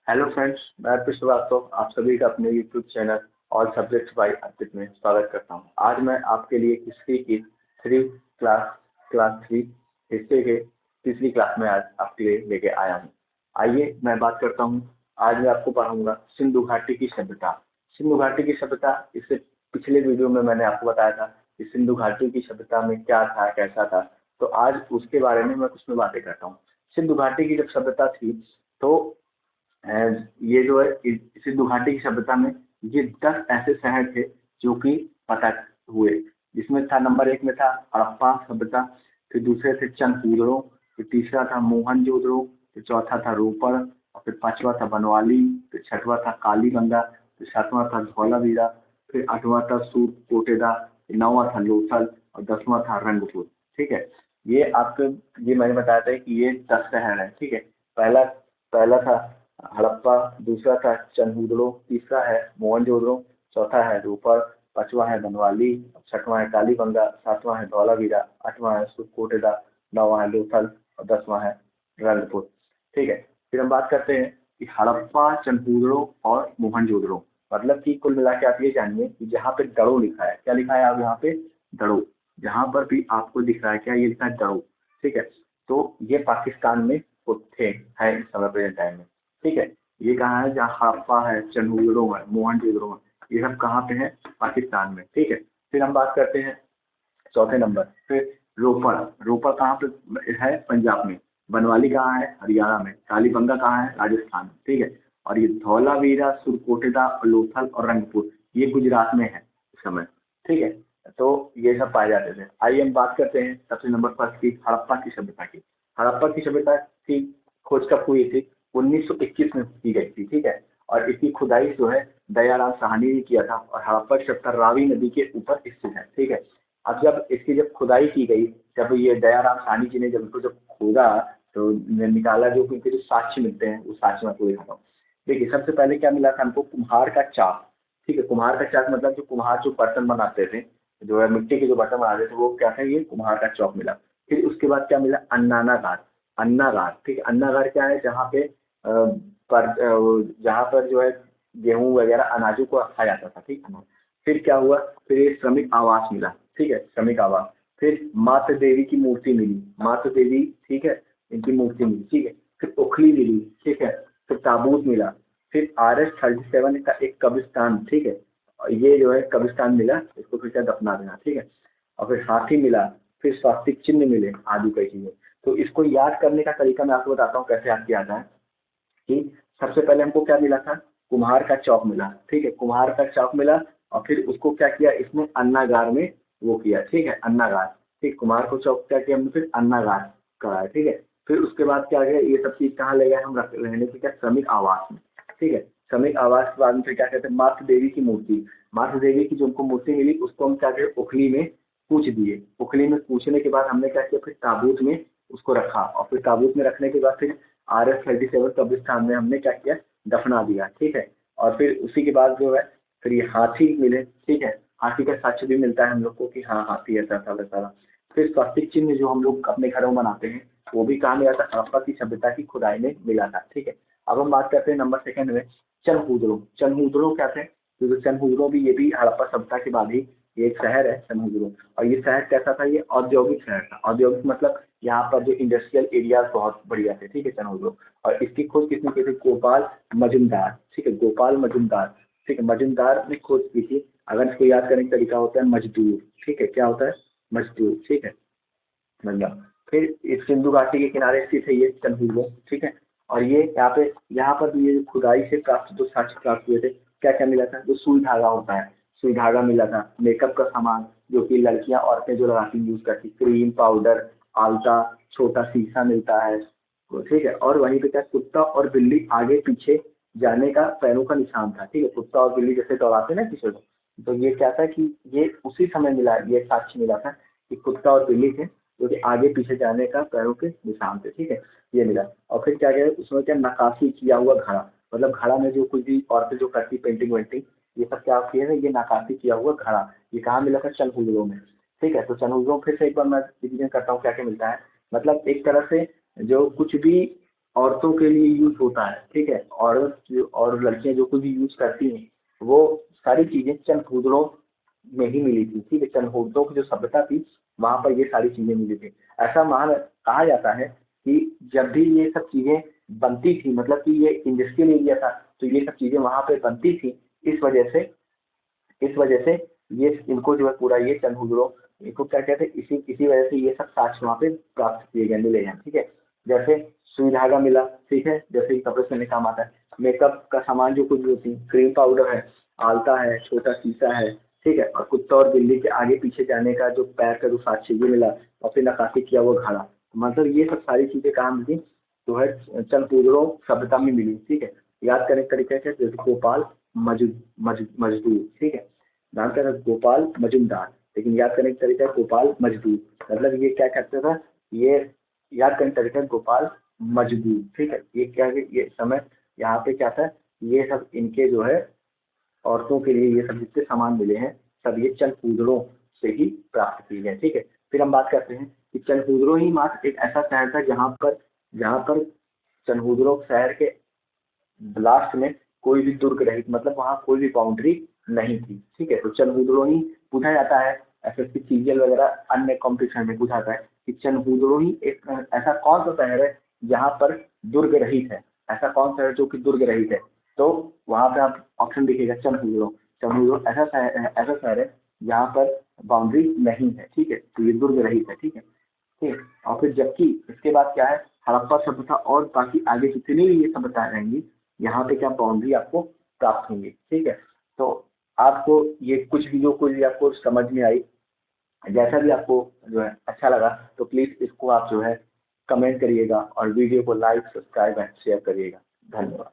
Hello friends, मैं अर्पित श्रीवास्तव आप सभी का अपने YouTube channel all subjects by Arpit में स्वागत करता हूं। आज मैं आपके लिए हिस्ट्री की क्लास थ्री हिस्ट्री के तीसरी क्लास में आज आपके लिए लेके आया हूं। आइए मैं बात करता हूं। आज मैं आपको पढ़ाऊंगा सिंधु घाटी की सभ्यता। सिंधु घाटी की सभ्यता, इससे पिछले वीडियो में मैंने आपको बताया था कि सिंधु घाटी की सभ्यता में क्या था, कैसा था। तो आज उसके बारे में मैं कुछ में बातें करता हूँ। सिंधु घाटी की जब सभ्यता थी तो ये जो है सिंधु घाटी की सभ्यता में ये 10 ऐसे शहर थे जो कि पता हुए। जिसमें था नंबर 1 में था हड़प्पा सभ्यता, फिर दूसरे थे चंदपुरलो, फिर तीसरा था मोहनजोदड़ो, फिर चौथा था रोपड़, और फिर पांचवा था बनवाली, फिर छठवां था कालीबंगा, फिर सातवां था धौलावीरा, फिर आठवां था सूरकोटेदा, फिर नौवां था लोथल और 10वां था रंगपुर। ठीक है, ये आपके ये मैंने बताया था कि ये 10 शहर है। ठीक है, पहला पहला था हड़प्पा, दूसरा था चंदहुदड़ो, तीसरा है मोहनजोदड़ो, चौथा है रोपड़, पांचवा है बनवाली, छठवां है कालीबंगा, सातवां है धौलावीरा, आठवां है सुरकोटेदा, नौवां है लोथल और 10वां है रंगपुर। ठीक है, फिर हम बात करते हैं कि हड़प्पा, चंदहुदड़ो और मोहनजोदड़ो, मतलब कि कुल मिला के आप ये जानिए कि जहाँ पे दड़ो लिखा है, क्या लिखा है आप यहाँ पे, दड़ो। जहाँ पर भी आपको दिख रहा है क्या, ये लिखा है दड़ो। ठीक है, तो ये पाकिस्तान में थे, है इस समय प्रेजेंट टाइम में। ठीक है, ये कहाँ है, जहाँ हड़प्पा है, चंदहुदड़ो है, मोहनजोदड़ो है, ये सब कहाँ पे है, पाकिस्तान में। ठीक है, फिर हम बात करते हैं चौथे नंबर फिर रोपड़। रोपड़ कहाँ पे है, पंजाब में। बनवाली कहाँ है, हरियाणा में। कालीबंगा कहाँ है, राजस्थान में। ठीक है, और ये धौलावीरा, सुरकोटेदा, लोथल और रंगपुर ये गुजरात में है इस समय। ठीक है, तो ये सब पाए जाते थे। आइए हम बात करते हैं सबसे नंबर फर्स्ट की, हड़प्पा की सभ्यता की। हड़प्पा की सभ्यता की खोज कब हुई थी, 1921 में की गई थी। ठीक है, और इसकी खुदाई जो है दयाराम साहनी ने किया था, और हड़प्पा की सभ्यता रावी नदी के ऊपर स्थित है। ठीक है, अब जब इसकी जब खुदाई की गई, जब ये दयाराम साहनी जी ने जब इसको जब खोदा तो निकाला, जो इनके जो साक्ष्य मिलते हैं उस साक्ष्य में आपको दिखाता हूँ। देखिए, सबसे पहले क्या मिला था हमको, कुम्हार का चाक। ठीक है, कुम्हार का चाक मतलब जो कुम्हार जो बर्तन बनाते थे, जो है मिट्टी के जो बर्तन बनाते थे, वो क्या था, ये कुम्हार का चौक मिला। फिर उसके बाद क्या मिला, अन्नानागार। अन्नागार, ठीक है, अन्नागार क्या है, जहाँ पे जहाँ पर जो है गेहूं वगैरह अनाजों को रखा जाता था। ठीक है, फिर क्या हुआ, फिर ये श्रमिक आवास मिला। ठीक है, श्रमिक आवास। फिर मातृ देवी की मूर्ति मिली, मातृ देवी, ठीक है, इनकी मूर्ति मिली। ठीक है, फिर उखली मिली। ठीक है, फिर ताबूत मिला। फिर RS-37 का एक कब्रिस्तान। ठीक है, और ये जो है कब्रिस्तान मिला, इसको फिर क्या दफना देना। ठीक है, और फिर हाथी मिला, फिर स्वास्तिक चिन्ह मिले, आदि कई चीजें। तो इसको याद करने का तरीका मैं आपको बताता हूँ कैसे याद किया जाता है। कि सबसे पहले हमको क्या मिला था, कुम्हार का चौक मिला। ठीक है, कुम्हार का चौक मिला, और फिर उसको क्या किया, इसने अन्नागार में वो किया। ठीक है, अन्नागार। ठीक, कुम्हार को चौक क्या किया हमने, फिर अन्नागार कराया। ठीक है, फिर उसके बाद क्या गया, ये सब चीज कहाँ ले गए हम, रहने के क्या, श्रमिक आवास में। ठीक है, श्रमिक आवास के बाद में फिर क्या कहते हैं, मातृ देवी की मूर्ति। मातृ देवी की जो हमको मूर्ति मिली उसको हम क्या करें, उखली में पूछ दिए। उखली में पूछने के बाद हमने क्या किया, फिर ताबूत में उसको रखा, और फिर ताबूत में रखने के बाद फिर RS-37 कब्रिस्तान में हमने क्या किया, दफना दिया। ठीक है, और फिर उसी के बाद जो है फिर ये हाथी मिले। ठीक है, हाथी का साक्ष्य भी मिलता है हम लोग को कि हाँ हाथी ऐसा था वैसा था। फिर स्वास्तिक चिन्ह जो हम लोग अपने घरों में बनाते हैं, वो भी कहाँ मिला था, हड़प्पा की सभ्यता की खुदाई में मिला था। ठीक है, अब हम बात करते हैं नंबर सेकंड में, चनहुदड़ो। चनहुदड़ो क्या थे, क्योंकि चनहुदड़ो भी, ये भी हड़प्पा सभ्यता के बाद ही ये एक शहर है चनहुदड़ो। और ये शहर कैसा था, ये औद्योगिक शहर था। औद्योगिक मतलब यहाँ पर जो इंडस्ट्रियल एरियाज बहुत बढ़िया थे। ठीक है, चनहुदड़ो। और इसकी खोज किसने की थी, गोपाल मजुमदार। ठीक है, गोपाल मजुमदार। ठीक है, मजुमदार ने खोज की थी। अगर इसको याद करने का तरीका होता है मजदूर। ठीक है, क्या होता है, मजदूर। ठीक है, मतलब फिर इस सिंधु घाटी के किनारे स्थित है ये चंदहुदड़ो। ठीक है, और ये यहाँ पर भी ये खुदाई से प्राप्त जो साक्ष्य प्राप्त हुए थे, क्या क्या मिला था, जो सुई धागा होता है, सुई धागा मिला था। मेकअप का सामान जो कि लड़कियां औरतें जो लगाती यूज करती, क्रीम, पाउडर, आलता, छोटा शीशा मिलता है। तो ठीक है, और वहीं पे क्या, कुत्ता और बिल्ली आगे पीछे जाने का पैरों का निशान था। ठीक है, कुत्ता और बिल्ली जैसे दौड़ाते ना पीछे को, तो ये क्या था कि ये उसी समय मिला, ये साक्ष्य मिला था कि कुत्ता और बिल्ली थे जो कि आगे पीछे जाने का पैरों के निशान थे। ठीक है, ये मिला। और फिर क्या गया, उसमें क्या, नक्काशी किया हुआ घड़ा, मतलब घड़ा में जो कुछ भी औरतें जो करती पेंटिंग वेंटिंग, ये सब क्या किया है, ये नक्काशी किया हुआ घड़ा, ये कहाँ मिला था, चनहुदड़ो में। ठीक है, तो चनहुदड़ो फिर से एक बार मैं रिविजन करता हूँ क्या क्या मिलता है। मतलब एक तरह से जो कुछ भी औरतों के लिए यूज होता है, ठीक है। और लड़कियां जो कुछ भी यूज करती हैं वो सारी चीजें चंदूदड़ों में ही मिली थी, ठीक है। चंदूदड़ों की जो सभ्यता थी वहां पर ये सारी चीजें मिली थी। ऐसा मान कहा जाता है कि जब भी ये सब चीजें बनती थी, मतलब कि ये इंडस्ट्रियल एरिया था, तो ये सब चीजें वहां पे बनती थी। इस वजह से इस वजह से ये इनको जो है पूरा ये चंदूदड़ों, इनको क्या कहते हैं, इसी इसी वजह से ये सब साक्ष्य वहाँ पे प्राप्त किए गए, मिले हैं, ठीक है। जैसे सुई धागा मिला, ठीक है, जैसे कि कपड़े सिलने काम आता है। मेकअप का सामान जो कुछ भी होती है, क्रीम पाउडर है, आलता है, छोटा शीशा है, ठीक है। और कुत्ता और बिल्ली के आगे पीछे जाने का जो पैर का जो साक्ष्य ये मिला, और फिर नक्काशी किया वो घड़ा। मतलब ये सब सारी चीजें कहाँ मिली, जो है चंदूदड़ों सभ्यता में मिली, ठीक है। याद करने का तरीका है जैसे गोपाल मजदूर, ठीक है। नाम क्या था, गोपाल मजुमदार, लेकिन याद करने का तरीका है गोपाल मजदूर। मतलब ये क्या करता था, ये याद करने का तरीका है गोपाल मजदूर, ठीक है। ये क्या है, ये समय यहाँ पे क्या था, ये सब इनके जो है औरतों के लिए ये सब जितने सामान मिले हैं सब ये चंदूदड़ों से ही प्राप्त किए गए, ठीक है। फिर हम बात करते हैं कि चंदूदड़ों ही मात्र एक ऐसा शहर था जहाँ पर चंदूदड़ों शहर के लास्ट में कोई भी दुर्ग रहित, मतलब वहाँ कोई भी बाउंड्री नहीं थी, ठीक है। तो चंदूदड़ों ही पूछा जाता है, एसएससी सीजीएल वगैरह अन्य कॉम्पिटिशन में पूछा जाता है कि चंदूदड़ों ही एक ऐसा कौन सा शहर है जहाँ पर दुर्ग रहित है, ऐसा कौन सा है जो कि दुर्ग रहित है। तो वहाँ पे आप ऑप्शन दिखेगा चंदूदड़ों। चंदूदड़ों ऐसा शहर है जहाँ पर बाउंड्री नहीं है, ठीक है, तो ये दुर्ग रहित है, ठीक है। ठीक। और फिर जबकि इसके बाद क्या है, हड़प्पा सभ्यता और बाकी आगे जितनी भी ये सभ्यता रहेंगी, यहाँ पे क्या बाउंड्री आपको प्राप्त होंगी, ठीक है। तो आपको ये कुछ भी आपको समझ में आई, जैसा भी आपको जो है अच्छा लगा, तो प्लीज इसको आप जो है कमेंट करिएगा और वीडियो को लाइक सब्सक्राइब एंड शेयर करिएगा। धन्यवाद।